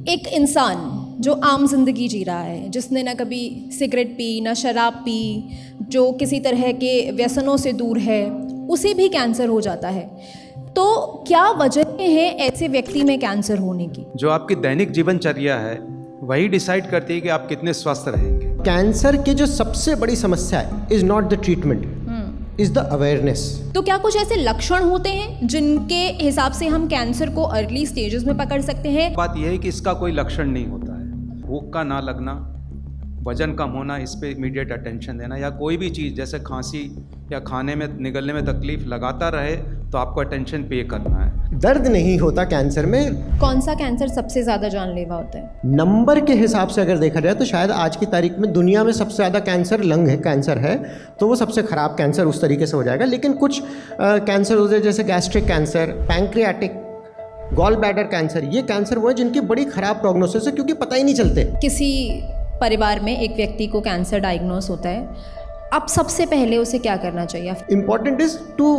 एक इंसान जो आम जिंदगी जी रहा है, जिसने ना कभी सिगरेट पी ना शराब पी, जो किसी तरह के व्यसनों से दूर है, उसे भी कैंसर हो जाता है। तो क्या वजह है ऐसे व्यक्ति में कैंसर होने की? जो आपकी दैनिक जीवनचर्या है वही डिसाइड करती है कि आप कितने स्वस्थ रहेंगे। कैंसर की जो सबसे बड़ी समस्या है is not the treatment, is the awareness. तो क्या कुछ ऐसे लक्षण होते हैं जिनके हिसाब से हम कैंसर को अर्ली स्टेजेस में पकड़ सकते हैं? बात यह है कि इसका कोई लक्षण नहीं होता है। भूख का ना लगना, वजन कम होना, इस पे इमीडिएट अटेंशन देना, या कोई भी चीज़ जैसे खांसी या खाने में निगलने में तकलीफ लगातार रहे तो आपको अटेंशन पे करना है। दर्द नहीं होता कैंसर में। कौन सा कैंसर सबसे ज़्यादा जानलेवा होता है? नंबर के हिसाब से अगर देखा जाए तो शायद आज की तारीख में दुनिया में सबसे ज़्यादा कैंसर लंग है, कैंसर है, तो वो सबसे ख़राब कैंसर उस तरीके से हो जाएगा। लेकिन कुछ कैंसर होते हैं जैसे gastric cancer, pancreatic, gall bladder cancer. ये कैंसर वो है जिनकी बड़ी ख़राब प्रोग्नोसिस है क्योंकि पता ही नहीं चलते। किसी परिवार में एक व्यक्ति को कैंसर डायग्नोस होता है, अब सबसे पहले उसे क्या करना चाहिए? इम्पॉर्टेंट इज़ टू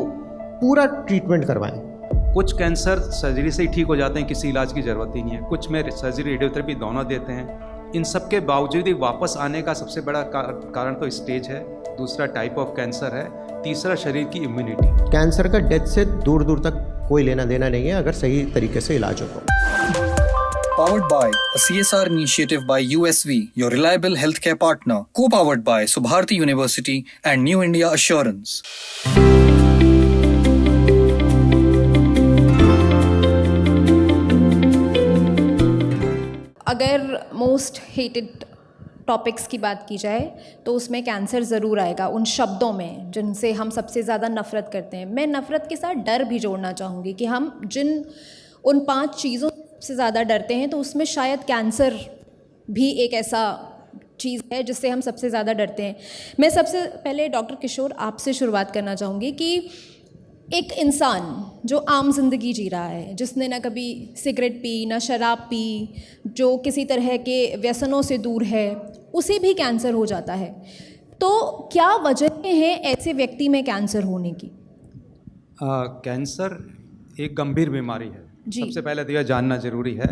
पूरा ट्रीटमेंट करवाएं। कुछ कैंसर सर्जरी से ही ठीक हो जाते हैं, किसी इलाज की ज़रूरत ही नहीं है। कुछ में सर्जरी, रेडियोथेरेपी दोनों देते हैं। इन सब के बावजूद ही वापस आने का सबसे बड़ा कारण तो स्टेज है, दूसरा टाइप ऑफ कैंसर है, तीसरा शरीर की इम्यूनिटी। कैंसर का डेथ से दूर दूर तक कोई लेना देना नहीं है अगर सही तरीके से इलाज हो। Powered by a CSR initiative by USV, your reliable healthcare partner. Co-powered by Subharti University and New India Assurance. अगर मोस्ट हेटेड टॉपिक्स की बात की जाए तो उसमें कैंसर ज़रूर आएगा, उन शब्दों में जिनसे हम सबसे ज़्यादा नफ़रत करते हैं। मैं नफ़रत के साथ डर भी जोड़ना चाहूँगी कि हम उन 5 चीज़ों से ज़्यादा डरते हैं तो उसमें शायद कैंसर भी एक ऐसा चीज़ है जिससे हम सबसे ज़्यादा डरते हैं। मैं सबसे पहले डॉक्टर किशोर आपसे शुरुआत करना चाहूँगी कि एक इंसान जो आम जिंदगी जी रहा है, जिसने ना कभी सिगरेट पी ना शराब पी, जो किसी तरह के व्यसनों से दूर है, उसे भी कैंसर हो जाता है। तो क्या वजह है ऐसे व्यक्ति में कैंसर होने की? कैंसर एक गंभीर बीमारी है, सबसे पहले तो यह जानना ज़रूरी है।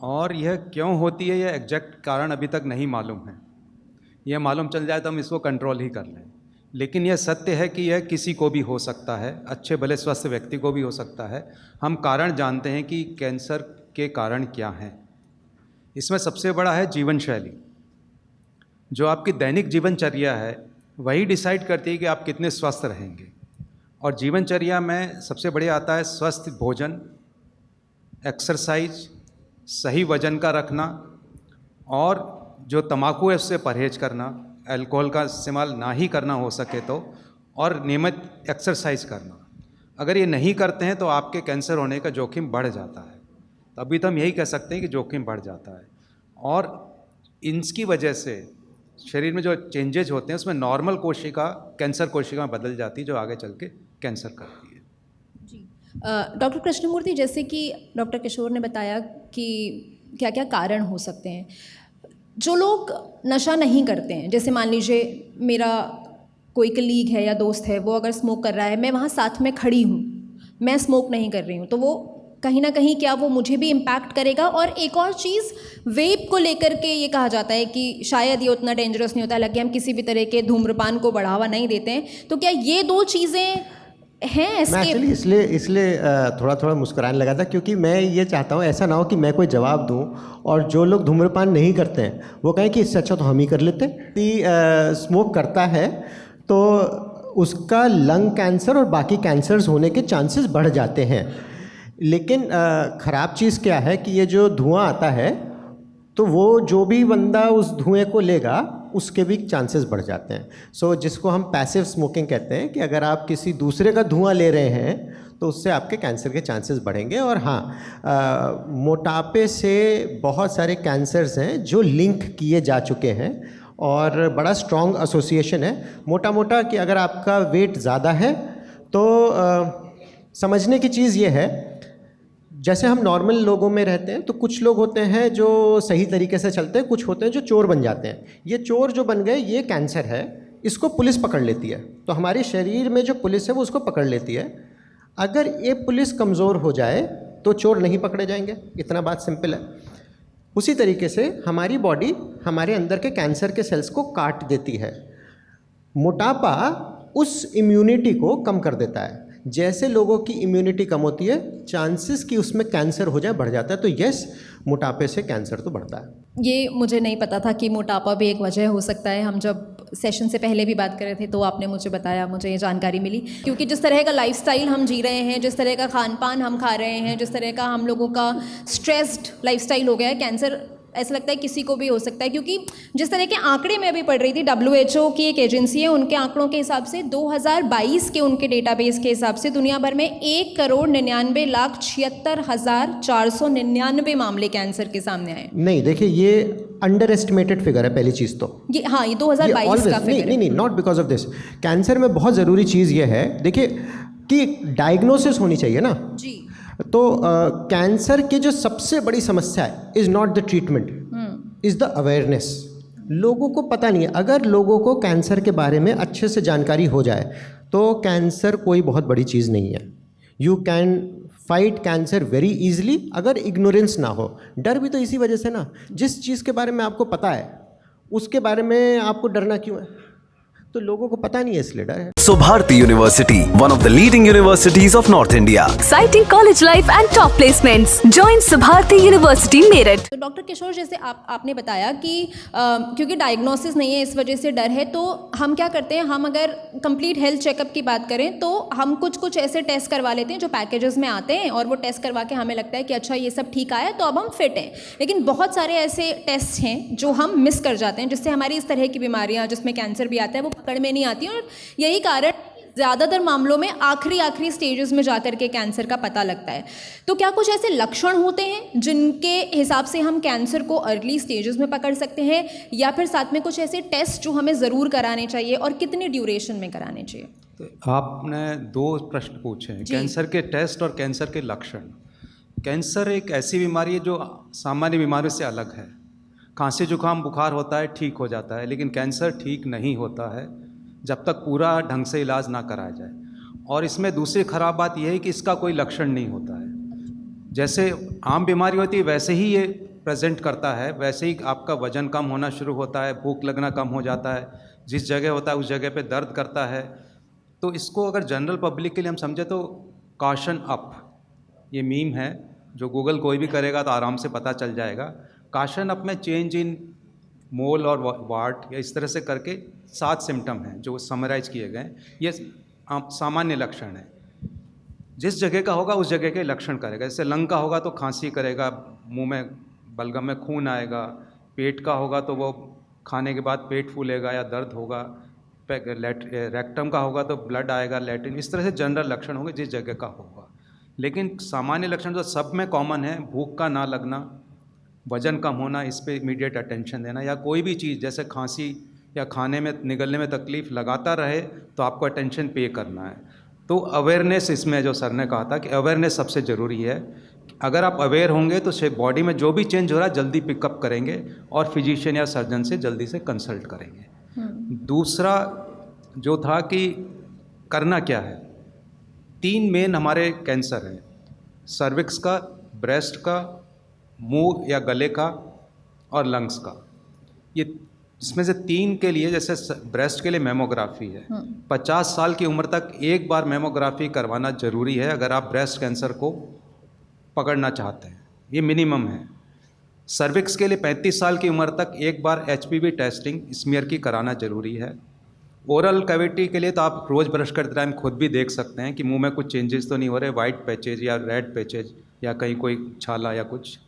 और यह क्यों होती है, यह एग्जैक्ट कारण अभी तक नहीं मालूम है। यह मालूम चल जाए तो हम इसको कंट्रोल ही कर लें। लेकिन यह सत्य है कि यह किसी को भी हो सकता है, अच्छे भले स्वस्थ व्यक्ति को भी हो सकता है। हम कारण जानते हैं कि कैंसर के कारण क्या हैं। इसमें सबसे बड़ा है जीवन शैली। जो आपकी दैनिक जीवनचर्या है वही डिसाइड करती है कि आप कितने स्वस्थ रहेंगे। और जीवनचर्या में सबसे बढ़िया आता है स्वस्थ भोजन, एक्सरसाइज, सही वजन का रखना, और जो तंबाकू है उससे परहेज करना, अल्कोहल का इस्तेमाल ना ही करना हो सके तो, और नियमित एक्सरसाइज करना। अगर ये नहीं करते हैं तो आपके कैंसर होने का जोखिम बढ़ जाता है। तभी तो हम यही कह सकते हैं कि जोखिम बढ़ जाता है। और इनकी वजह से शरीर में जो चेंजेज होते हैं उसमें नॉर्मल कोशिका कैंसर कोशिका में बदल जाती है, जो आगे चल के कैंसर करती है। जी डॉक्टर कृष्णमूर्ति, जैसे कि डॉक्टर किशोर ने बताया कि क्या क्या कारण हो सकते हैं। जो लोग नशा नहीं करते हैं, जैसे मान लीजिए मेरा कोई कलीग है या दोस्त है, वो अगर स्मोक कर रहा है, मैं वहाँ साथ में खड़ी हूँ, मैं स्मोक नहीं कर रही हूँ, तो वो कहीं ना कहीं क्या वो मुझे भी इम्पैक्ट करेगा। और एक और चीज़, वेप को लेकर के ये कहा जाता है कि शायद ये उतना डेंजरस नहीं होता, हालांकि हम किसी भी तरह के धूम्रपान को बढ़ावा नहीं देते हैं। तो क्या ये 2 चीज़ें हैं? मैं एक्चुअली इसलिए थोड़ा थोड़ा मुस्कुराने लगा था क्योंकि मैं ये चाहता हूँ ऐसा ना हो कि मैं कोई जवाब दूँ और जो लोग धूम्रपान नहीं करते हैं वो कहें कि इससे अच्छा तो हम ही कर लेते हैं। कि स्मोक करता है तो उसका लंग कैंसर और बाकी कैंसर्स होने के चांसेस बढ़ जाते हैं। लेकिन ख़राब चीज़ क्या है कि ये जो धुआं आता है तो वो जो भी बंदा उस धुएं को लेगा उसके भी चांसेस बढ़ जाते हैं। सो जिसको हम पैसिव स्मोकिंग कहते हैं कि अगर आप किसी दूसरे का धुआं ले रहे हैं तो उससे आपके कैंसर के चांसेस बढ़ेंगे। और हाँ, मोटापे से बहुत सारे कैंसर्स हैं जो लिंक किए जा चुके हैं और बड़ा स्ट्रॉन्ग एसोसिएशन है। मोटा कि अगर आपका वेट ज़्यादा है तो समझने की चीज़ ये है, जैसे हम नॉर्मल लोगों में रहते हैं तो कुछ लोग होते हैं जो सही तरीके से चलते हैं, कुछ होते हैं जो चोर बन जाते हैं। ये चोर जो बन गए ये कैंसर है, इसको पुलिस पकड़ लेती है। तो हमारे शरीर में जो पुलिस है वो उसको पकड़ लेती है। अगर ये पुलिस कमज़ोर हो जाए तो चोर नहीं पकड़े जाएंगे, इतना बात सिंपल है। उसी तरीके से हमारी बॉडी हमारे अंदर के कैंसर के सेल्स को काट देती है। मोटापा उस इम्यूनिटी को कम कर देता है। जैसे लोगों की इम्यूनिटी कम होती है, चांसेस कि उसमें कैंसर हो जाए बढ़ जाता है। तो यस, मोटापे से कैंसर तो बढ़ता है। ये मुझे नहीं पता था कि मोटापा भी एक वजह हो सकता है। हम जब सेशन से पहले भी बात कर रहे थे तो आपने मुझे बताया, मुझे ये जानकारी मिली। क्योंकि जिस तरह का लाइफस्टाइल हम जी रहे हैं, जिस तरह का खान पान हम खा रहे हैं, जिस तरह का हम लोगों का स्ट्रेस्ड लाइफस्टाइल हो गया है, कैंसर ऐसा लगता है किसी को भी हो सकता है। क्योंकि जिस तरह के आंकड़े मैं अभी पढ़ रही थी, WHO की एक एजेंसी है, उनके आंकड़ों के हिसाब से 2022 के उनके डेटाबेस के हिसाब से दुनिया भर में 1,99,76,499 मामले कैंसर के सामने आए। नहीं, देखिए ये अंडर एस्टिमेटेड फिगर है पहली चीज़ तो। ये 2022 का फिगर है। नहीं, not because of this. Cancer में बहुत ज़रूरी चीज़ ये है, देखिए कि डायग्नोसिस होनी चाहिए ना जी। तो कैंसर की जो सबसे बड़ी समस्या है is not the treatment, is the awareness. लोगों को पता नहीं है। अगर लोगों को कैंसर के बारे में अच्छे से जानकारी हो जाए तो कैंसर कोई बहुत बड़ी चीज़ नहीं है। You can fight cancer very easily अगर इग्नोरेंस ना हो। डर भी तो इसी वजह से ना, जिस चीज़ के बारे में आपको पता है उसके बारे में आपको डरना क्यों है? तो लोगों को पता नहीं है इसलिए डर है। Subharti University, one of the leading universities of North India. Exciting college life and top placements. Join Subharti University, Meerut. तो डॉक्टर किशोर, जैसे आपने बताया कि क्योंकि डायग्नोसिस नहीं है इस वजह से डर है, तो हम क्या करते हैं, हम अगर कंप्लीट हेल्थ चेकअप की बात करें तो हम कुछ ऐसे टेस्ट करवा लेते हैं जो पैकेजेस में आते हैं, और वो टेस्ट करवा के हमें लगता है कि अच्छा ये सब ठीक आया तो अब हम फिट हैं। लेकिन बहुत सारे ऐसे टेस्ट हैं जो हम मिस कर जाते हैं, जिससे हमारी इस तरह की बीमारियाँ जिसमें कैंसर भी आता है वो पकड़ में नहीं आती, और यही कारण ज़्यादातर मामलों में आखिरी स्टेजेस में जाकर के कैंसर का पता लगता है। तो क्या कुछ ऐसे लक्षण होते हैं जिनके हिसाब से हम कैंसर को अर्ली स्टेजेस में पकड़ सकते हैं, या फिर साथ में कुछ ऐसे टेस्ट जो हमें ज़रूर कराने चाहिए और कितनी ड्यूरेशन में कराने चाहिए? तो आपने 2 प्रश्न पूछे हैं, कैंसर के टेस्ट और कैंसर के लक्षण। कैंसर एक ऐसी बीमारी है जो सामान्य बीमारियों से अलग है। खांसी जुकाम बुखार होता है, ठीक हो जाता है, लेकिन कैंसर ठीक नहीं होता है जब तक पूरा ढंग से इलाज ना कराया जाए। और इसमें दूसरी ख़राब बात यह है कि इसका कोई लक्षण नहीं होता है। जैसे आम बीमारी होती है वैसे ही ये प्रेजेंट करता है, वैसे ही आपका वज़न कम होना शुरू होता है, भूख लगना कम हो जाता है, जिस जगह होता है उस जगह पे दर्द करता है। तो इसको अगर जनरल पब्लिक के लिए हम समझे तो कॉशन अप, ये मीम है जो गूगल कोई भी करेगा तो आराम से पता चल जाएगा। कॉशन अप में चेंज इन मोल और वार्ट या इस तरह से करके 7 सिम्टम हैं जो समराइज किए गए। ये सामान्य लक्षण है। जिस जगह का होगा उस जगह के लक्षण करेगा। जैसे लंग का होगा तो खांसी करेगा, मुंह में बलगम में खून आएगा। पेट का होगा तो वो खाने के बाद पेट फूलेगा या दर्द होगा। रेक्टम का होगा तो ब्लड आएगा, लैट्रिन। इस तरह से जनरल लक्षण होंगे जिस जगह का होगा। लेकिन सामान्य लक्षण जो सब में कॉमन है, भूख का ना लगना, वज़न कम होना, इस पे इमीडिएट अटेंशन देना, या कोई भी चीज़ जैसे खांसी या खाने में निगलने में तकलीफ़ लगातार रहे तो आपको अटेंशन पे करना है। तो अवेयरनेस, इसमें जो सर ने कहा था कि अवेयरनेस सबसे ज़रूरी है। अगर आप अवेयर होंगे तो बॉडी में जो भी चेंज हो रहा है जल्दी पिकअप करेंगे और फिजिशियन या सर्जन से जल्दी से कंसल्ट करेंगे। दूसरा जो था कि करना क्या है, 3 मेन हमारे कैंसर हैं, सर्विक्स का, ब्रेस्ट का, मुंह या गले का और लंग्स का। ये इसमें से 3 के लिए, जैसे ब्रेस्ट के लिए मेमोग्राफी है, 50 साल की उम्र तक एक बार मेमोग्राफी करवाना ज़रूरी है अगर आप ब्रेस्ट कैंसर को पकड़ना चाहते हैं, ये मिनिमम है। सर्विक्स के लिए 35 साल की उम्र तक एक बार HPV टेस्टिंग स्मीयर की कराना ज़रूरी है। ओरल कैविटी के लिए तो आप रोज़ ब्रश करते टाइम खुद भी देख सकते हैं कि मुंह में कुछ चेंजेस तो नहीं हो रहे, वाइट पैचेज या रेड पैचेज या कहीं कोई छाला या कुछ।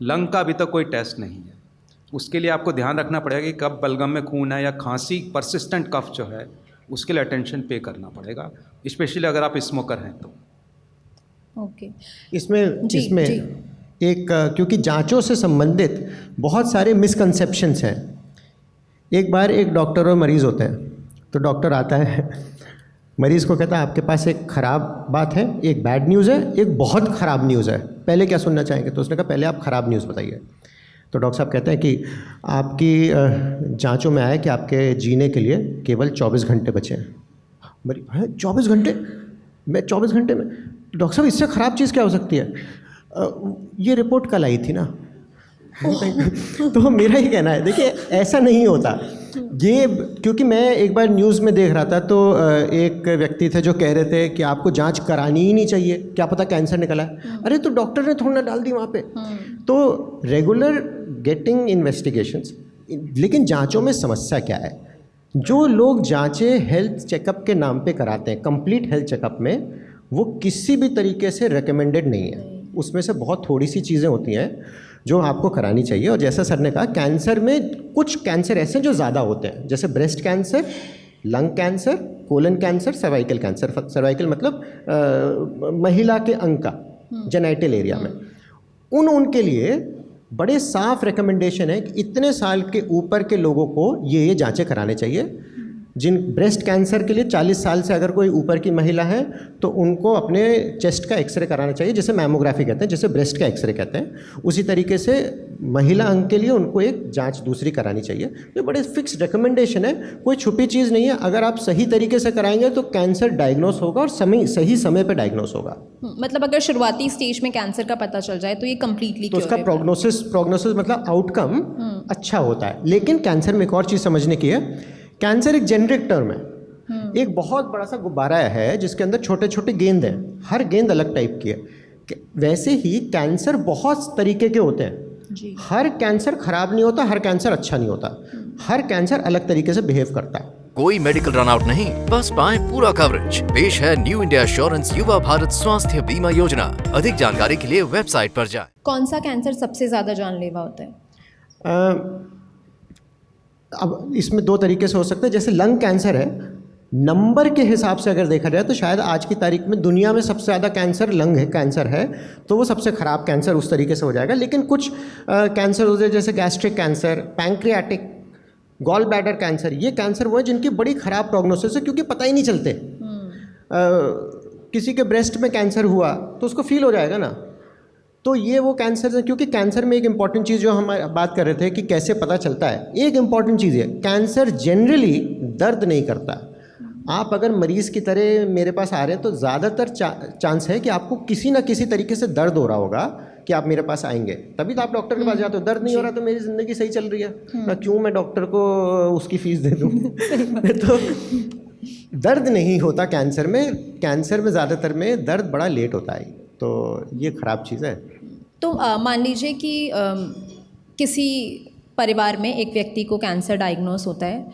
लंग का अभी तक कोई टेस्ट नहीं है, उसके लिए आपको ध्यान रखना पड़ेगा कि कब बलगम में खून है या खांसी, परसिस्टेंट कफ जो है उसके लिए अटेंशन पे करना पड़ेगा, स्पेशली अगर आप स्मोकर हैं तो। ओके। इसमें एक क्योंकि जांचों से संबंधित बहुत सारे मिसकंसेप्शंस हैं। एक बार एक डॉक्टर और मरीज़ होते हैं, तो डॉक्टर आता है, मरीज़ को कहता है आपके पास एक ख़राब बात है, एक बैड न्यूज़ है, एक बहुत ख़राब न्यूज़ है, पहले क्या सुनना चाहेंगे? तो उसने कहा पहले आप ख़राब न्यूज़ बताइए। तो डॉक्टर साहब कहते हैं कि आपकी जांचों में आया कि आपके जीने के लिए केवल 24 घंटे बचे हैं। मरीज, हैं 24 घंटे? मैं 24 घंटे में? डॉक्टर साहब इससे ख़राब चीज़ क्या हो सकती है? ये रिपोर्ट कल आई थी ना। तो मेरा ही कहना है, देखिए ऐसा नहीं होता ये, क्योंकि मैं एक बार न्यूज़ में देख रहा था तो एक व्यक्ति थे जो कह रहे थे कि आपको जांच करानी ही नहीं चाहिए, क्या पता कैंसर निकला है। अरे तो डॉक्टर ने थोड़ा ना डाल दी वहाँ पे। तो रेगुलर गेटिंग इन्वेस्टिगेशंस, लेकिन जांचों में समस्या क्या है, जो लोग जांचें हेल्थ चेकअप के नाम पे कराते हैं, कंप्लीट हेल्थ चेकअप में, वो किसी भी तरीके से रिकमेंडेड नहीं है। उसमें से बहुत थोड़ी सी चीज़ें होती हैं जो आपको करानी चाहिए। और जैसा सर ने कहा, कैंसर में कुछ कैंसर ऐसे हैं जो ज़्यादा होते हैं, जैसे breast cancer, lung cancer, colon cancer, cervical cancer. Cervical मतलब महिला के अंग का, जेनाइटल एरिया में। उनके लिए बड़े साफ रिकमेंडेशन है कि इतने साल के ऊपर के लोगों को ये जांचें कराने चाहिए। जिन ब्रेस्ट कैंसर के लिए 40 साल से अगर कोई ऊपर की महिला है तो उनको अपने चेस्ट का एक्सरे कराना चाहिए, जिसे मैमोग्राफी कहते हैं, जिसे ब्रेस्ट का एक्सरे कहते हैं। उसी तरीके से महिला अंग के लिए उनको एक जांच दूसरी करानी चाहिए। तो बड़े फिक्स रिकमेंडेशन है, कोई छुपी चीज़ नहीं है। अगर आप सही तरीके से कराएंगे तो कैंसर डायग्नोस होगा और सही समय पर डायग्नोस होगा। मतलब अगर शुरुआती स्टेज में कैंसर का पता चल जाए तो ये कम्प्लीटली, तो उसका प्रोग्नोसिस मतलब आउटकम अच्छा होता है। लेकिन कैंसर में एक और चीज़ समझने की है, कैंसर एक जेनरिक टर्म है। एक बहुत बड़ा सा गुब्बारा है जिसके अंदर छोटे छोटे गेंद हैं, हर गेंद अलग टाइप की है। वैसे ही कैंसर बहुत तरीके के होते हैं जी। हर कैंसर खराब नहीं होता, हर कैंसर अच्छा नहीं होता, हर कैंसर अलग तरीके से बिहेव करता है। कोई मेडिकल रन आउट नहीं, बस पाएं पूरा कवरेज। पेश है न्यू इंडिया एश्योरेंस युवा भारत स्वास्थ्य बीमा योजना। अधिक जानकारी के लिए वेबसाइट पर जाएं। कौन सा कैंसर सबसे ज़्यादा जानलेवा होता है? अब इसमें दो तरीके से हो सकता है। जैसे लंग कैंसर है, नंबर के हिसाब से अगर देखा जाए तो शायद आज की तारीख में दुनिया में सबसे ज़्यादा कैंसर लंग कैंसर है, तो वो सबसे ख़राब कैंसर उस तरीके से हो जाएगा। लेकिन कुछ कैंसर होते हैं जैसे gastric cancer, pancreatic, gall bladder cancer, ये कैंसर वो है जिनकी बड़ी ख़राब प्रोग्नोसिस है, क्योंकि पता ही नहीं चलते। किसी के ब्रेस्ट में कैंसर हुआ तो उसको फील हो जाएगा ना। तो ये वो कैंसर है, क्योंकि कैंसर में एक इम्पॉर्टेंट चीज़ जो हम बात कर रहे थे कि कैसे पता चलता है, एक इम्पॉर्टेंट चीज़ है, कैंसर जनरली दर्द नहीं करता। आप अगर मरीज़ की तरह मेरे पास आ रहे हैं तो ज़्यादातर चांस है कि आपको किसी ना किसी तरीके से दर्द हो रहा होगा कि आप मेरे पास आएंगे, तभी तो आप डॉक्टर के पास जाते हो। दर्द नहीं हो रहा तो मेरी ज़िंदगी सही चल रही है ना, क्यों मैं डॉक्टर को उसकी फ़ीस दे दूँ। तो दर्द नहीं होता कैंसर में। कैंसर में ज़्यादातर में दर्द बड़ा लेट होता है, तो ये ख़राब चीज़ है। तो मान लीजिए कि किसी परिवार में एक व्यक्ति को कैंसर डायग्नोस होता है,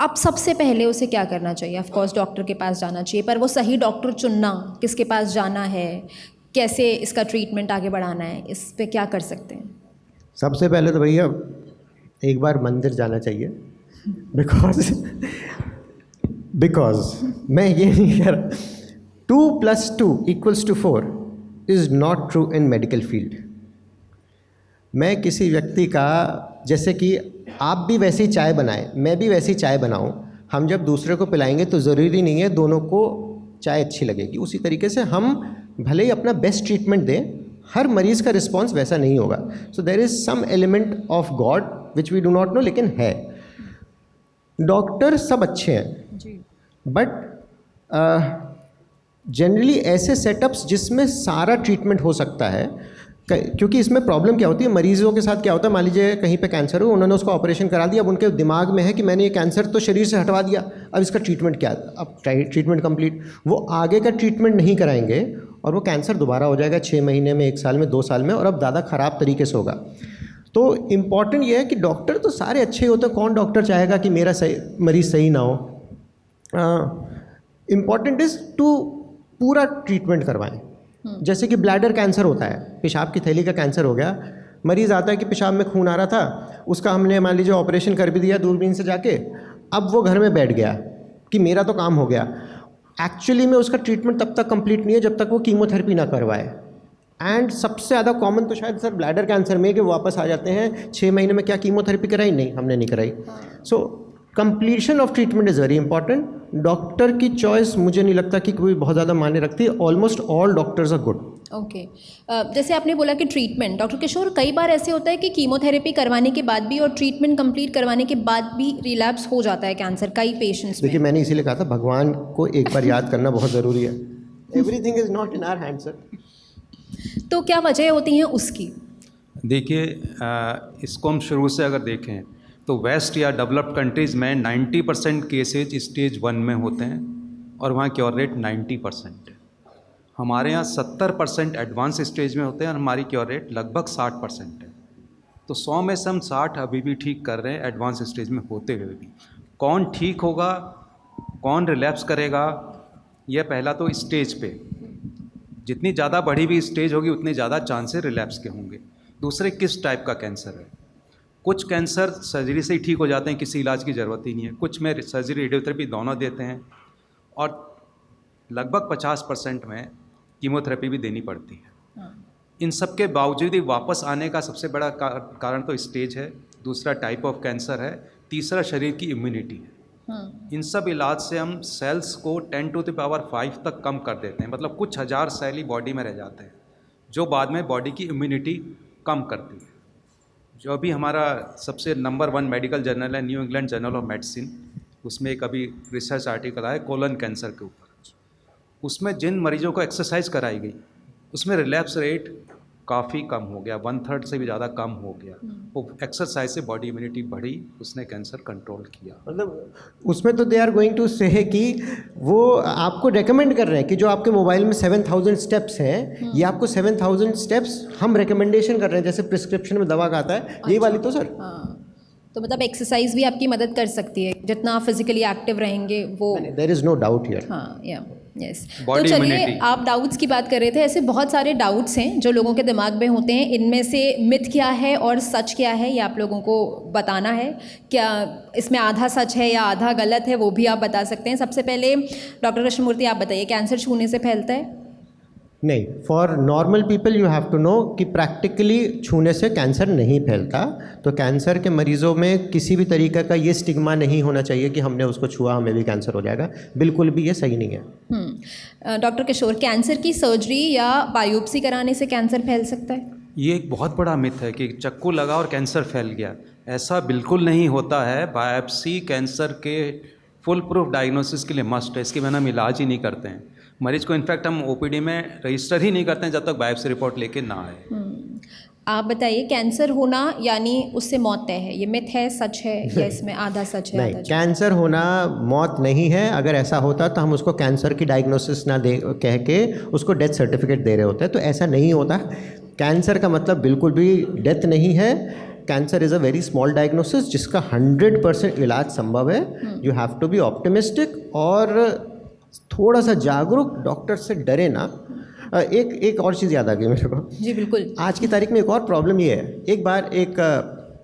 अब सबसे पहले उसे क्या करना चाहिए? ऑफ कोर्स डॉक्टर के पास जाना चाहिए, पर वो सही डॉक्टर चुनना, किसके पास जाना है, कैसे इसका ट्रीटमेंट आगे बढ़ाना है, इस पे क्या कर सकते हैं? सबसे पहले तो भैया एक बार मंदिर जाना चाहिए। बिकॉज मैं ये नहीं कह रहा 2 + 2 = 4 is not true in medical field. मैं किसी व्यक्ति का, जैसे कि आप भी वैसी चाय बनाएं, मैं भी वैसी चाय बनाऊं, हम जब दूसरे को पिलाएंगे तो ज़रूरी नहीं है दोनों को चाय अच्छी लगेगी। उसी तरीके से हम भले ही अपना बेस्ट ट्रीटमेंट दें, हर मरीज़ का रिस्पॉन्स वैसा नहीं होगा। So there is some element of God which we do not know, लेकिन है। डॉक्टर सब अच्छे हैं, बट जनरली ऐसे सेटअप्स जिसमें सारा ट्रीटमेंट हो सकता है, क्योंकि इसमें प्रॉब्लम क्या होती है, मरीजों के साथ क्या होता है, मान लीजिए कहीं पे कैंसर हो, उन्होंने उसका ऑपरेशन करा दिया, अब उनके दिमाग में है कि मैंने ये कैंसर तो शरीर से हटवा दिया, अब इसका ट्रीटमेंट क्या है, अब ट्रीटमेंट कंप्लीट, वो आगे का ट्रीटमेंट नहीं कराएंगे और वो कैंसर दोबारा हो जाएगा 6 महीने में, 1 साल में, 2 साल में, और अब ज़्यादा ख़राब तरीके से होगा। तो इम्पॉर्टेंट ये है कि डॉक्टर तो सारे अच्छे होते हैं, कौन डॉक्टर चाहेगा कि मेरा मरीज़ सही ना हो। इम्पॉर्टेंट इज़ टू पूरा ट्रीटमेंट करवाएं। जैसे कि ब्लैडर कैंसर होता है, पेशाब की थैली का कैंसर हो गया, मरीज़ आता है कि पेशाब में खून आ रहा था, उसका हमने मान लीजिए ऑपरेशन कर भी दिया दूरबीन से जाके, अब वो घर में बैठ गया कि मेरा तो काम हो गया। एक्चुअली में उसका ट्रीटमेंट तब तक कंप्लीट नहीं है जब तक वो कीमोथेरेपी ना करवाए। एंड सबसे ज़्यादा कॉमन तो शायद सर ब्लैडर कैंसर में कि वापस आ जाते हैं 6 महीने में, क्या कीमोथेरेपी कराई? नहीं, हमने नहीं कराई। So completion of treatment is very important. Doctor की चॉइस मुझे नहीं लगता कि कोई बहुत ज़्यादा मायने रखती है। Almost all doctors are good. Okay, जैसे आपने बोला कि ट्रीटमेंट, डॉक्टर किशोर, कई बार ऐसे होता है कि कीमोथेरेपी करवाने के बाद भी और ट्रीटमेंट कंप्लीट करवाने के बाद भी रिलैप्स हो जाता है कैंसर कई पेशेंट्स में। देखिए, मैंने इसीलिए कहा था भगवान को एक बार याद करना बहुत ज़रूरी है। Everything is not in our hand sir. तो क्या वजह होती हैं उसकी? देखिए इसको हम शुरू से अगर देखें तो वेस्ट या डेवलप्ड कंट्रीज़ में 90% केसेज स्टेज 1 में होते हैं और वहाँ क्योर रेट 90% है। हमारे यहाँ 70% एडवांस स्टेज में होते हैं और हमारी क्योर रेट लगभग 60% है। तो 100 में से हम 60 अभी भी ठीक कर रहे हैं एडवांस स्टेज में होते हुए भी। कौन ठीक होगा, कौन रिलैप्स करेगा, यह पहला तो स्टेज पे, जितनी ज़्यादा बढ़ी हुई स्टेज होगी उतने ज़्यादा चांसेस रिलैप्स के होंगे। दूसरे किस टाइप का कैंसर है। कुछ कैंसर सर्जरी से ही ठीक हो जाते हैं, किसी इलाज की ज़रूरत ही नहीं है। कुछ में सर्जरी रेडियोथेरेपी दोनों देते हैं और लगभग 50% में कीमोथेरेपी भी देनी पड़ती है। इन सब के बावजूद ही वापस आने का सबसे बड़ा कारण तो स्टेज है, दूसरा टाइप ऑफ कैंसर है, तीसरा शरीर की इम्यूनिटी है। इन सब इलाज से हम सेल्स को 10⁵ तक कम कर देते हैं, मतलब कुछ हज़ार सेल ही बॉडी में रह जाते हैं, जो बाद में बॉडी की इम्यूनिटी कम करती है। जो अभी हमारा सबसे नंबर 1 मेडिकल जर्नल है new England journal of medicine, उसमें एक अभी रिसर्च आर्टिकल आया कोलन कैंसर के ऊपर। उसमें जिन मरीजों को एक्सरसाइज कराई गई उसमें रिलैप्स रेट काफ़ी कम हो गया, 1/3 से भी ज़्यादा कम हो गया। वो एक्सरसाइज से बॉडी इम्यूनिटी बढ़ी, उसने कैंसर कंट्रोल किया। मतलब उसमें तो they are going to say कि वो आपको रेकमेंड कर रहे हैं कि जो आपके मोबाइल में 7000 स्टेप्स हैं, ये आपको 7000 स्टेप्स हम रिकमेंडेशन कर रहे हैं, जैसे प्रिस्क्रिप्शन में दवा का आता है, यही वाली तो सर। हाँ, तो मतलब एक्सरसाइज भी आपकी मदद कर सकती है, जितना आप फिजिकली एक्टिव रहेंगे वो। There is no doubt here. हाँ, या यस। तो Body चलिए, immunity। आप डाउट्स की बात कर रहे थे, ऐसे बहुत सारे डाउट्स हैं जो लोगों के दिमाग में होते हैं। इनमें से मिथ क्या है और सच क्या है, ये आप लोगों को बताना है। क्या इसमें आधा सच है या आधा गलत है, वो भी आप बता सकते हैं। सबसे पहले डॉक्टर कृष्णमूर्ति, आप बताइए, कैंसर छूने से फैलता है? नहीं, for normal people you have to know कि प्रैक्टिकली छूने से कैंसर नहीं फैलता। तो कैंसर के मरीजों में किसी भी तरीके का ये स्टिग्मा नहीं होना चाहिए कि हमने उसको छुआ हमें भी कैंसर हो जाएगा, बिल्कुल भी ये सही नहीं है। डॉक्टर किशोर, कैंसर की सर्जरी या बायोप्सी कराने से कैंसर फैल सकता है? ये एक बहुत बड़ा मिथ है कि चक्कू लगा और कैंसर फैल गया। ऐसा बिल्कुल नहीं होता है। बायोप्सी कैंसर के फुल प्रूफ डायग्नोसिस के लिए मस्ट है, इसके बिना हम इलाज ही नहीं करते हैं। मरीज को इनफैक्ट हम ओपीडी में रजिस्टर ही नहीं करते हैं जब तक बायोप्सी रिपोर्ट लेके ना आए। आप बताइए, कैंसर होना यानी उससे मौत तय है, ये मिथ है, सच है, या इसमें आधा सच है नहीं, आधा झूठ? कैंसर होना मौत नहीं है। अगर ऐसा होता तो हम उसको कैंसर की डायग्नोसिस ना दे कह के उसको डेथ सर्टिफिकेट दे रहे होते हैं, तो ऐसा नहीं होता। कैंसर का मतलब बिल्कुल भी डेथ नहीं है। Cancer is a very small diagnosis जिसका 100% इलाज संभव है। You have to be optimistic और थोड़ा सा जागरूक, डॉक्टर से डरे ना। एक और चीज़ याद आ गई मेरे को। जी बिल्कुल। आज की तारीख में एक और प्रॉब्लम ये है, एक बार एक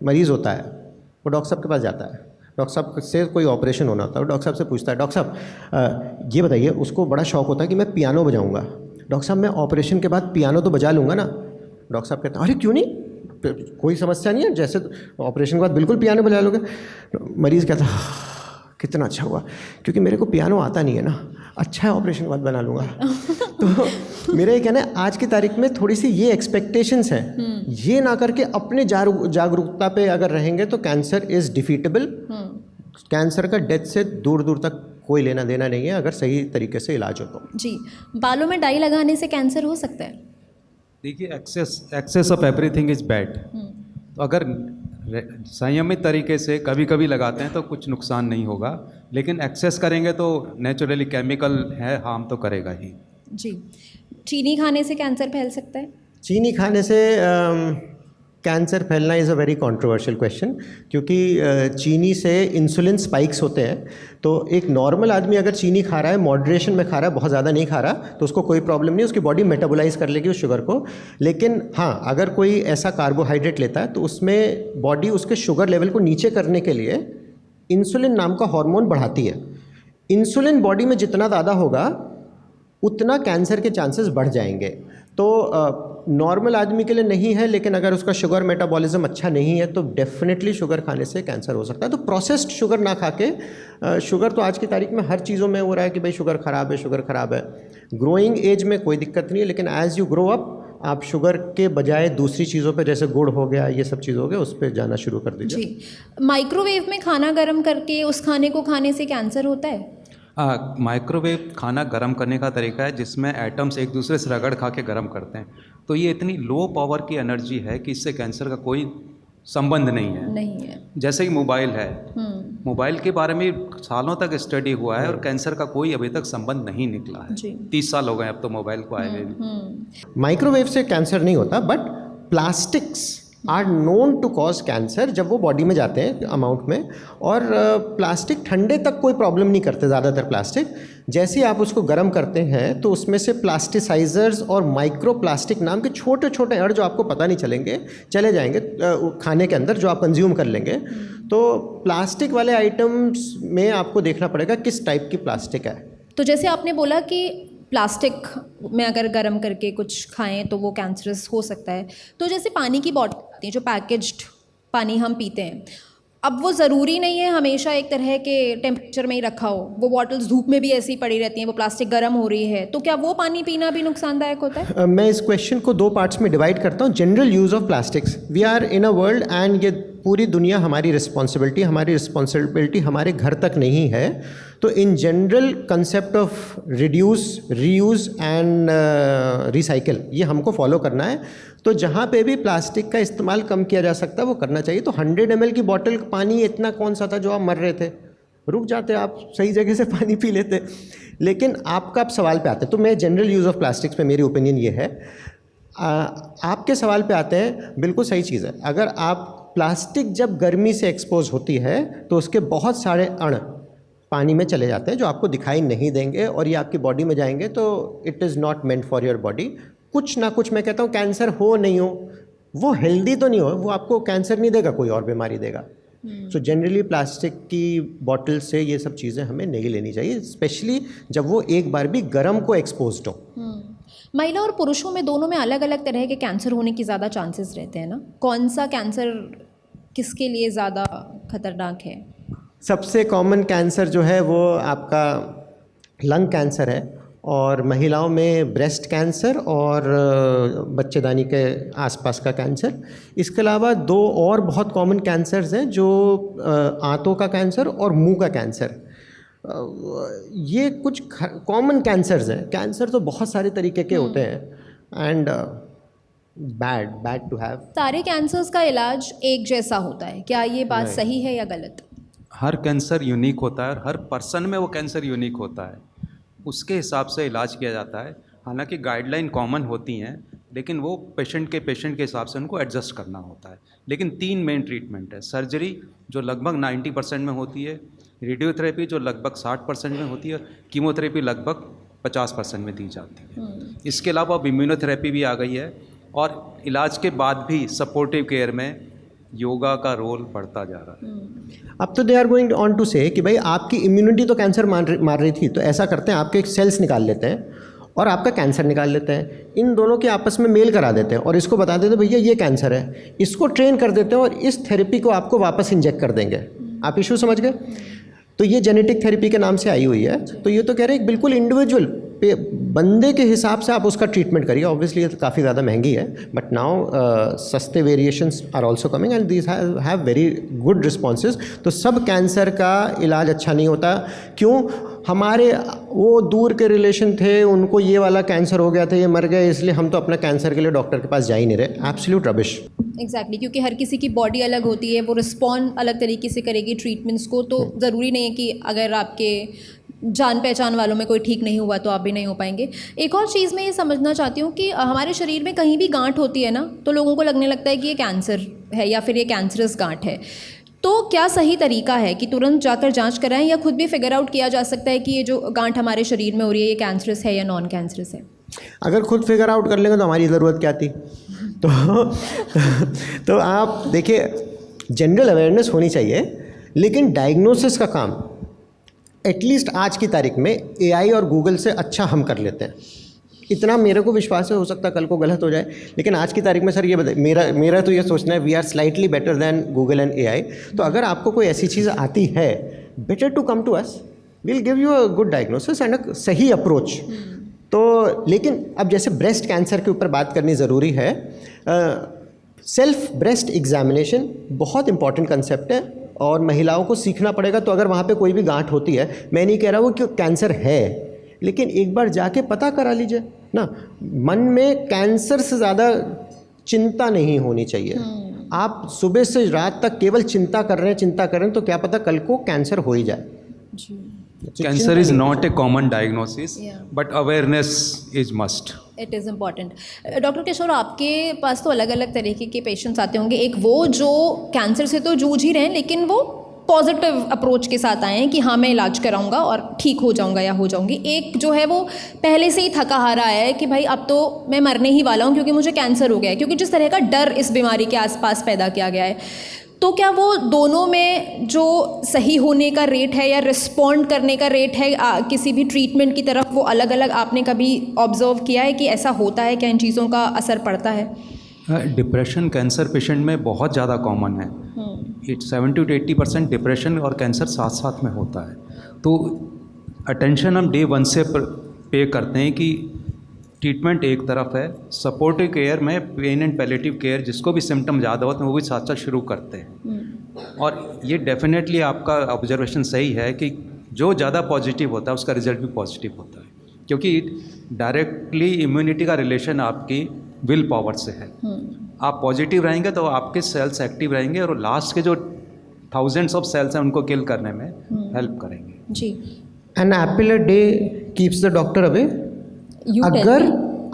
मरीज़ होता है, वो डॉक्टर साहब के पास जाता है, डॉक्टर साहब से कोई ऑपरेशन होना होता है, डॉक्टर साहब से पूछता है, डॉक्टर साहब ये बताइए, उसको बड़ा शौक होता है कि मैं पियानो बजाऊंगा। डॉक्टर साहब, मैं ऑपरेशन के बाद पियानो तो बजा लूँगा ना? डॉक्टर साहब कहते हैं, अरे क्यों नहीं, कोई समस्या नहीं है, जैसे ऑपरेशन के बाद बिल्कुल पियानो बजा लोगे। मरीज़ कहता है, कितना अच्छा हुआ, क्योंकि मेरे को पियानो आता नहीं है ना, अच्छा है ऑपरेशन के बाद बना लूँगा। तो मेरा ये कहना है, आज की तारीख में थोड़ी सी ये एक्सपेक्टेशंस हैं, ये ना करके अपने जागरूकता पे अगर रहेंगे तो कैंसर इज़ डिफीटेबल। कैंसर का डेथ से दूर दूर तक कोई लेना देना नहीं है अगर सही तरीके से इलाज हो तो। जी, बालों में डाई लगाने से कैंसर हो सकता है? देखिए, excess of everything is bad. तो अगर संयमित तरीके से कभी कभी लगाते हैं तो कुछ नुकसान नहीं होगा, लेकिन एक्सेस करेंगे तो नेचुरली केमिकल है, हार्म तो करेगा ही। जी, चीनी खाने से कैंसर फैल सकता है? चीनी खाने से कैंसर फैलना is a very controversial question, क्योंकि चीनी से इंसुलिन स्पाइक्स होते हैं। तो एक नॉर्मल आदमी अगर चीनी खा रहा है, मॉडरेशन में खा रहा है, बहुत ज़्यादा नहीं खा रहा, तो उसको कोई प्रॉब्लम नहीं, उसकी बॉडी मेटाबोलाइज कर लेगी उस शुगर को। लेकिन हाँ, अगर कोई ऐसा कार्बोहाइड्रेट लेता है तो उसमें बॉडी उसके शुगर लेवल को नीचे करने के लिए इंसुलिन नाम का हार्मोन बढ़ाती है। इंसुलिन बॉडी में जितना ज़्यादा होगा उतना कैंसर के चांसेस बढ़ जाएंगे। तो नॉर्मल आदमी के लिए नहीं है, लेकिन अगर उसका शुगर मेटाबॉलिज्म अच्छा नहीं है तो डेफिनेटली शुगर खाने से कैंसर हो सकता है। तो प्रोसेस्ड शुगर ना खा के, शुगर तो आज की तारीख में हर चीज़ों में हो रहा है कि भाई शुगर ख़राब है, शुगर ख़राब है। ग्रोइंग एज में कोई दिक्कत नहीं है, लेकिन एज़ यू ग्रो अप आप शुगर के बजाय दूसरी चीज़ों पे, जैसे गुड़ हो गया, ये सब चीज़ हो गया, उस पर जाना शुरू कर दीजिए। जी, माइक्रोवेव में खाना गर्म करके उस खाने को खाने से कैंसर होता है? माइक्रोवेव खाना गर्म करने का तरीका है जिसमें एटम्स एक दूसरे से रगड़ खा के गर्म करते हैं। तो ये इतनी लो पावर की एनर्जी है कि इससे कैंसर का कोई संबंध नहीं है। जैसे कि मोबाइल है, मोबाइल के बारे में सालों तक स्टडी हुआ है और कैंसर का कोई अभी तक संबंध नहीं निकला है। 30 साल हो गए अब तो मोबाइल को आए हुए। माइक्रोवेव से कैंसर नहीं होता, but plastics are known to cause cancer जब वो बॉडी में जाते हैं अमाउंट में। और प्लास्टिक ठंडे तक कोई प्रॉब्लम नहीं करते ज़्यादातर प्लास्टिक। जैसे ही आप उसको गर्म करते हैं तो उसमें से प्लास्टिसाइजर्स और माइक्रो प्लास्टिक नाम के छोटे छोटे अण जो आपको पता नहीं चले जाएंगे खाने के अंदर, जो आप कंज्यूम कर लेंगे। तो प्लास्टिक वाले आइटम्स में आपको देखना पड़ेगा किस टाइप की प्लास्टिक है। तो जैसे आपने बोला कि प्लास्टिक में अगर गर्म करके कुछ खाएं तो वो कैंसरस हो सकता है। तो जैसे पानी की बॉटल आती है, जो पैकेज्ड पानी हम पीते हैं, अब वो ज़रूरी नहीं है हमेशा एक तरह के टेम्परेचर में ही रखा हो। वो बॉटल्स धूप में भी ऐसी ही पड़ी रहती हैं, वो प्लास्टिक गर्म हो रही है, तो क्या वो पानी पीना भी नुकसानदायक होता है? मैं इस क्वेश्चन को 2 पार्ट्स में डिवाइड करता हूँ। General use of plastics, we are in a world and ये पूरी दुनिया हमारी रिस्पॉन्सिबिलिटी हमारे घर तक नहीं है। तो in general concept of reduce, reuse and recycle, ये हमको फॉलो करना है। तो जहाँ पे भी प्लास्टिक का इस्तेमाल कम किया जा सकता है वो करना चाहिए। तो 100 ml की बॉटल पानी इतना कौन सा था जो आप मर रहे थे, रुक जाते आप सही जगह से पानी पी लेते। लेकिन आपका अब सवाल पे आते हैं, तो मैं जनरल यूज़ ऑफ प्लास्टिक्स पे मेरी ओपिनियन ये है। आपके सवाल पे आते हैं, बिल्कुल सही चीज़ है। अगर आप प्लास्टिक जब गर्मी से एक्सपोज होती है तो उसके बहुत सारे अण पानी में चले जाते हैं जो आपको दिखाई नहीं देंगे और ये आपकी बॉडी में जाएंगे, तो it is not meant for your body. कुछ ना कुछ, मैं कहता हूँ कैंसर हो नहीं हो, वो हेल्दी तो नहीं हो, वो आपको कैंसर नहीं देगा, कोई और बीमारी देगा। सो जनरली प्लास्टिक की बॉटल से ये सब चीज़ें हमें नहीं लेनी चाहिए, स्पेशली जब वो एक बार भी गर्म को एक्सपोज्ड हो। महिला और पुरुषों में दोनों में अलग अलग तरह के कैंसर होने की ज़्यादा चांसेस रहते हैं ना? कौन सा कैंसर किसके लिए ज़्यादा खतरनाक है? सबसे कॉमन कैंसर जो है वो आपका लंग कैंसर है, और महिलाओं में ब्रेस्ट कैंसर और बच्चेदानी के आसपास का कैंसर। इसके अलावा 2 और बहुत कॉमन कैंसर्स हैं, जो आंतों का कैंसर और मुंह का कैंसर। ये कुछ कॉमन कैंसर्स हैं। कैंसर तो बहुत सारे तरीके के होते हैं एंड बैड टू हैव। सारे कैंसर्स का इलाज एक जैसा होता है, क्या ये बात सही है या गलत? हर कैंसर यूनिक होता है और हर पर्सन में वो कैंसर यूनिक होता है, उसके हिसाब से इलाज किया जाता है। हालांकि गाइडलाइन कॉमन होती हैं, लेकिन वो पेशेंट के हिसाब से उनको एडजस्ट करना होता है। लेकिन 3 मेन ट्रीटमेंट है। सर्जरी जो लगभग 90% में होती है, रेडियोथेरेपी जो लगभग 60% में होती है, कीमोथेरेपी लगभग 50% में दी जाती है। इसके अलावा अब इम्यूनोथेरेपी भी आ गई है, और इलाज के बाद भी सपोर्टिव केयर में योगा का रोल बढ़ता जा रहा है। अब तो they are going on to say कि भाई आपकी इम्यूनिटी तो कैंसर मार रही थी, तो ऐसा करते हैं आपके सेल्स निकाल लेते हैं और आपका कैंसर निकाल लेते हैं, इन दोनों के आपस में मेल करा देते हैं और इसको बता देते हैं भैया ये कैंसर है, इसको ट्रेन कर देते हैं और इस थेरेपी को आपको वापस इंजेक्ट कर देंगे। आप इशू समझ गए? तो ये जेनेटिक थेरेपी के नाम से आई हुई है। तो ये तो कह रहे हैं बिल्कुल इंडिविजुअल बंदे के हिसाब से आप उसका ट्रीटमेंट करिए। ऑब्वियसली ये तो काफ़ी ज़्यादा महंगी है, बट नाउ सस्ते variations are also coming and these have very good responses. तो सब कैंसर का इलाज अच्छा नहीं होता। क्यों? हमारे वो दूर के रिलेशन थे, उनको ये वाला कैंसर हो गया था, ये मर गए, इसलिए हम तो अपना कैंसर के लिए डॉक्टर के पास जा ही नहीं रहे। Absolute rubbish. एग्जैक्टली, क्योंकि हर किसी की बॉडी अलग होती है, वो रिस्पॉन्ड अलग तरीके से करेगी ट्रीटमेंट्स को। तो ज़रूरी नहीं है कि अगर आपके जान पहचान वालों में कोई ठीक नहीं हुआ तो आप भी नहीं हो पाएंगे। एक और चीज़ मैं ये समझना चाहती हूँ कि हमारे शरीर में कहीं भी गांठ होती है ना, तो लोगों को लगने लगता है कि ये कैंसर है या फिर ये कैंसरस गांठ है। तो क्या सही तरीका है कि तुरंत जाकर जांच कराएं, या खुद भी फिगर आउट किया जा सकता है कि ये जो गांठ हमारे शरीर में हो रही है ये कैंसरस है या नॉन कैंसरस है? अगर खुद फिगर आउट कर लेंगे तो हमारी ज़रूरत क्या थी? तो आप देखिए, जनरल अवेयरनेस होनी चाहिए, लेकिन डायग्नोसिस का काम एटलीस्ट आज की तारीख में AI और गूगल से अच्छा हम कर लेते हैं। इतना मेरे को विश्वास है, हो सकता है कल को गलत हो जाए, लेकिन आज की तारीख में सर ये मेरा तो ये सोचना है we are slightly better than Google and AI। तो अगर आपको कोई ऐसी चीज़ आती है, better to come to us, will give you a good diagnosis and a सही अप्रोच। तो लेकिन अब जैसे ब्रेस्ट कैंसर के ऊपर बात करनी ज़रूरी है। सेल्फ ब्रेस्ट एग्जामिनेशन बहुत इंपॉर्टेंट कंसेप्ट है। और महिलाओं को सीखना पड़ेगा। तो अगर वहाँ पे कोई भी गांठ होती है, मैं नहीं कह रहा वो कि कैंसर है, लेकिन एक बार जाके पता करा लीजिए ना। मन में कैंसर से ज़्यादा चिंता नहीं होनी चाहिए। आप सुबह से रात तक केवल चिंता कर रहे हैं तो क्या पता कल को कैंसर हो ही जाए। Cancer is not a common diagnosis, but awareness is must. It is important. Doctor Kishore, आपके पास तो अलग अलग तरीके के पेशेंट्स आते होंगे। एक वो जो कैंसर से तो जूझ ही रहे हैं, लेकिन वो पॉजिटिव अप्रोच के साथ आए हैं कि हाँ मैं इलाज कराऊंगा और ठीक हो जाऊंगा या हो जाऊंगी। एक जो है वो पहले से ही थका हारा आया है कि भाई अब तो मैं मरने ही वाला हूँ क्योंकि मुझे कैंसर हो गया है, क्योंकि जिस तरह का डर इस बीमारी के आसपास पैदा किया गया है। तो क्या वो दोनों में जो सही होने का रेट है या रिस्पॉन्ड करने का रेट है किसी भी ट्रीटमेंट की तरफ, वो अलग अलग आपने कभी ऑब्जर्व किया है कि ऐसा होता है, क्या इन चीज़ों का असर पड़ता है? डिप्रेशन कैंसर पेशेंट में बहुत ज़्यादा कॉमन है। 70 to 80% डिप्रेशन और कैंसर साथ साथ में होता है। तो अटेंशन हम डे 1 से पे करते हैं कि ट्रीटमेंट एक तरफ है, सपोर्टिव केयर में पेन एंड पैलेटिव केयर, जिसको भी सिम्टम ज़्यादा होते हैं वो भी साथ साथ शुरू करते हैं। और ये डेफिनेटली आपका ऑब्जर्वेशन सही है कि जो ज़्यादा पॉजिटिव होता है उसका रिजल्ट भी पॉजिटिव होता है, क्योंकि डायरेक्टली इम्यूनिटी का रिलेशन आपकी विल पावर से है। आप पॉजिटिव रहेंगे तो आपके सेल्स एक्टिव रहेंगे और लास्ट के जो थाउजेंड्स ऑफ सेल्स हैं उनको किल करने में हेल्प करेंगे। जी। An apple a day keeps the doctor away, अगर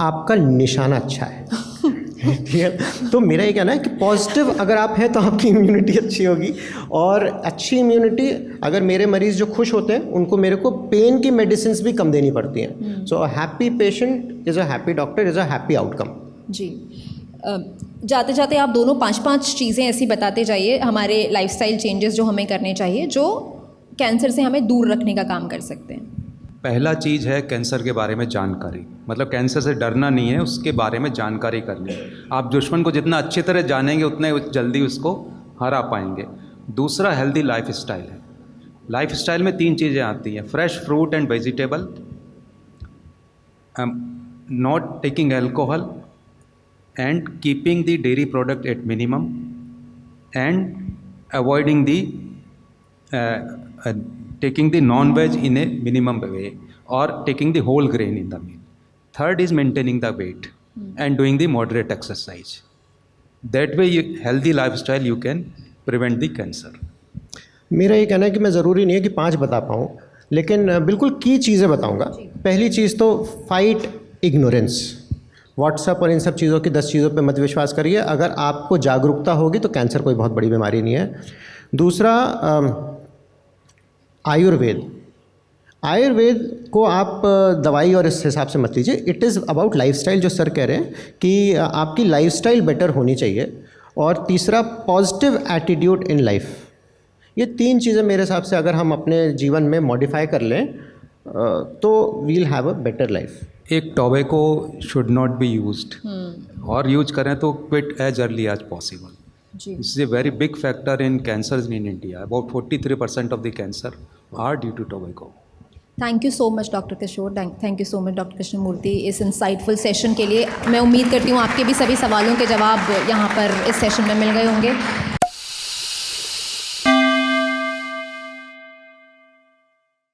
आपका निशाना अच्छा है। ठीक है, तो मेरा ये कहना है कि पॉजिटिव अगर आप हैं तो आपकी इम्यूनिटी अच्छी होगी, और अच्छी इम्यूनिटी अगर मेरे मरीज़ जो खुश होते हैं उनको मेरे को पेन की मेडिसिन भी कम देनी पड़ती हैं। So a happy patient is a happy doctor, is a happy outcome. जी। जाते जाते आप दोनों 5-5 चीज़ें ऐसी बताते जाइए, हमारे लाइफस्टाइल चेंजेस जो हमें करने चाहिए, जो कैंसर से हमें दूर रखने का काम कर सकते हैं। पहला चीज़ है कैंसर के बारे में जानकारी, मतलब कैंसर से डरना नहीं है, उसके बारे में जानकारी करनी है। आप दुश्मन को जितना अच्छी तरह जानेंगे उतने जल्दी उसको हरा पाएंगे। दूसरा हेल्दी लाइफ स्टाइल है। लाइफ स्टाइल में 3 चीज़ें आती हैं: fresh fruit and vegetable, not taking alcohol, and keeping the dairy product at minimum, and avoiding the taking the non-veg in a minimum way, or taking the whole grain in the meal. Third is maintaining the weight and doing the moderate exercise. That way, healthy lifestyle you can prevent the cancer. मेरा ये कहना है कि मैं ज़रूरी नहीं है कि 5 बता पाऊँ, लेकिन बिल्कुल की चीज़ें बताऊँगा। पहली चीज़ तो फाइट इग्नोरेंस। व्हाट्सएप और इन सब चीज़ों की 10 चीज़ों पे मत विश्वास करिए। अगर आपको जागरूकता होगी तो कैंसर कोई बहुत बड़ी बीमारी नहीं है। दूसरा, आयुर्वेद को आप दवाई और इस हिसाब से मत लीजिए। इट इज़ अबाउट लाइफस्टाइल, जो सर कह रहे हैं कि आपकी लाइफस्टाइल बेटर होनी चाहिए। और तीसरा, पॉजिटिव एटीट्यूड इन लाइफ। ये 3 चीज़ें मेरे हिसाब से अगर हम अपने जीवन में मॉडिफाई कर लें तो we'll have a better life. एक tobacco should not be used, और यूज करें तो quit as early as possible. This is a very big factor in cancer in India. About 43% of the cancer are due to tobacco. Thank you so much doctor Kishore, thank you so much doctor Krishnamurthy इस insightful session के लिए। मैं उम्मीद करती हूँ आपके भी सभी सवालों के जवाब यहाँ पर इस सेशन में मिल गए होंगे।